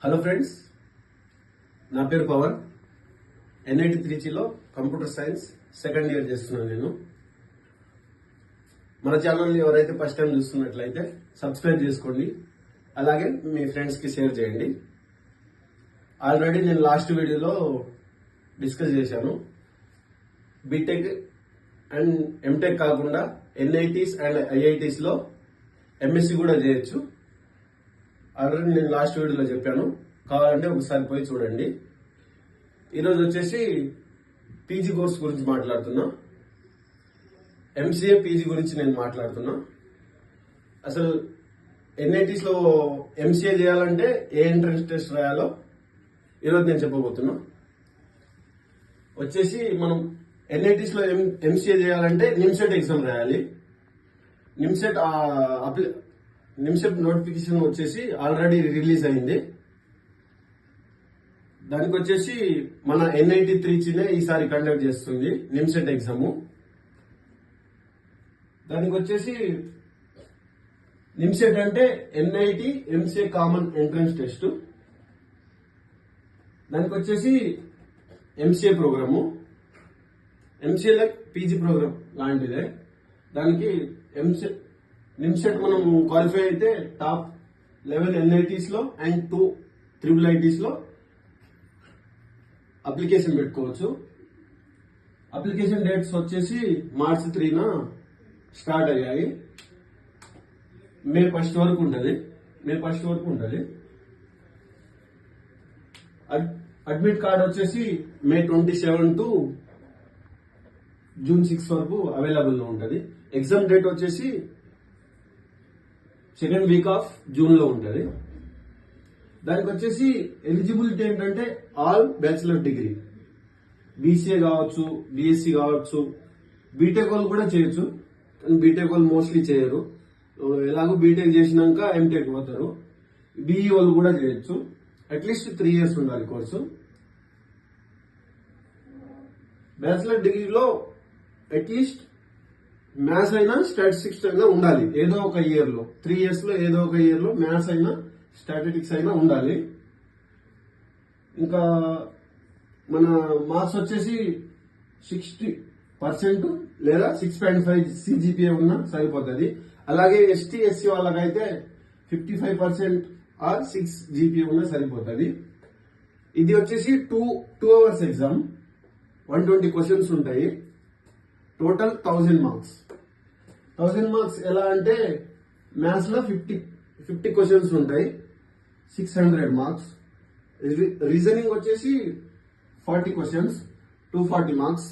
Hello friends, నా పేరు Pavan. NIT త్రిచిలో కంప్యూటర్ సైన్స్ సెకండ్ ఇయర్ చేస్తున్నాను నేను. మన ఛానల్ని ఎవరైతే ఫస్ట్ టైం చూస్తున్నట్లయితే సబ్స్క్రైబ్ చేసుకోండి, అలాగే మీ ఫ్రెండ్స్కి షేర్ చేయండి. ఆల్రెడీ నేను లాస్ట్ వీడియోలో డిస్కస్ చేశాను. బీటెక్ అండ్ ఎంటెక్ కాకుండా ఎన్ఐటీస్ అండ్ ఐఐటీస్లో ఎంఎస్సి కూడా చేయొచ్చు. ఆల్రెడీ నేను లాస్ట్ వీడియోలో చెప్పాను, కావాలంటే ఒకసారి పోయి చూడండి. ఈరోజు వచ్చేసి పీజీ కోర్స్ గురించి మాట్లాడుతున్నా. ఎంసీఏ పీజీ గురించి నేను మాట్లాడుతున్నా. అసలు ఎన్ఐటీస్లో ఎంసీఏ చేయాలంటే ఏ ఎంట్రన్స్ టెస్ట్ రాయాలో ఈరోజు నేను చెప్పబోతున్నా. వచ్చేసి మనం ఎన్ఐటీస్లో ఎంసీఏ చేయాలంటే నిమ్సెట్ ఎగ్జామ్ రాయాలి. నిమ్సెట్ నోటిఫికేషన్ వచ్చేసి ఆల్రెడీ రిలీజ్ అయింది. దానికి వచ్చేసి మన ఎన్ఐటి త్రిచినే ఈసారి కండక్ట్ చేస్తుంది నిమ్సెట్ ఎగ్జామ్. దానికి వచ్చేసి నిమ్సెట్ అంటే NIT MCA common entrance test. దానికి వచ్చేసి MCA programme, MCA like PG programme లాంటిదే. దానికి నిమ్సెట్ మనం క్వాలిఫై అయితే టాప్ 11 ఎన్ఐటీస్ లో అండ్ 2 ట్రిపుల్ ఐటీస్ లో అప్లికేషన్ పెట్టుకోవచ్చు. అప్లికేషన్ డేట్స్ వచ్చేసి March 3న స్టార్ట్ అయ్యాయి. మే 1 వరకు ఉంటుంది. అడ్మిట్ కార్డ్ వచ్చేసి May 27 టు June 6 వరకు అవైలబుల్ లో ఉంటుంది. ఎగ్జామ్ డేట్ వచ్చేసి 2nd వీక్ ఆఫ్ జూన్ లో ఉంటుంది. దానికి వచ్చేసి ఎలిజిబిలిటీ ఏంటంటే ఆల్ బ్యాచిలర్ డిగ్రీ, బీసీఏ కావచ్చు, బీఎస్సీ కావచ్చు, బీటెక్ వాళ్ళు కూడా చేయొచ్చు. కానీ బీటెక్ వాళ్ళు మోస్ట్లీ చేయరు. ఎలాగో బీటెక్ చేసినాక ఎంటెక్ పోతారు. బీఈ వాళ్ళు కూడా చేయొచ్చు. అట్లీస్ట్ 3 years ఉండాలి కోర్సు. బ్యాచిలర్ డిగ్రీలో అట్లీస్ట్ మ్యాథ్స్ అయినా స్టాటిస్టిక్స్ అయినా ఉండాలి ఏదో ఒక ఇయర్ లో. 3 years లో ఏదో ఒక ఇయర్ లో మ్యాథ్స్ అయినా స్టాటిస్టిక్స్ అయినా ఉండాలి. ఇంకా మన మార్క్స్ వచ్చేసి 60% లేదా 6.5 సిజిపిఏ ఉన్నా సరిపోతుంది. అలాగే ఎస్టీ ఎస్సీ వాళ్ళకైతే 55% ఆర్ 6 జీపీఏ ఉన్నా సరిపోతుంది. ఇది వచ్చేసి 2 hours ఎగ్జామ్, 120 క్వశ్చన్స్ ఉంటాయి. Total 1000 marks. 1000 మార్క్స్ ఎలా అంటే మ్యాథ్స్ లో 50 క్వశ్చన్స్ ఉంటాయి, 600 మార్క్స్. రీజనింగ్ వచ్చేసి 40 క్వశ్చన్స్, 240 మార్క్స్.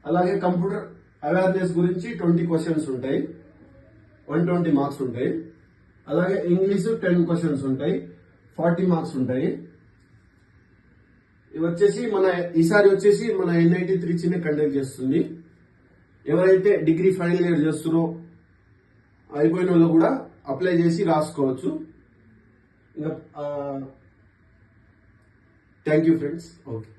అలాగే కంప్యూటర్ అవేర్నెస్ గురించి 20 క్వశ్చన్స్ ఉంటాయి, 120 మార్క్స్ ఉంటాయి. అలాగే ఇంగ్లీష్ 10 క్వశ్చన్స్ ఉంటాయి, 40 మార్క్స్ ఉంటాయి. ఇవి వచ్చేసి ఈసారి వచ్చేసి మన ఎన్ఐటి త్రిచినే కండక్ట్ చేస్తుంది. ఎవరైతే డిగ్రీ ఫైనల్ ఇయర్ చేస్తారో అయిపోయిన వాళ్ళు కూడా అప్లై చేసి రాసుకోవచ్చు. ఇంకా థ్యాంక్ యూ ఫ్రెండ్స్. ఓకే.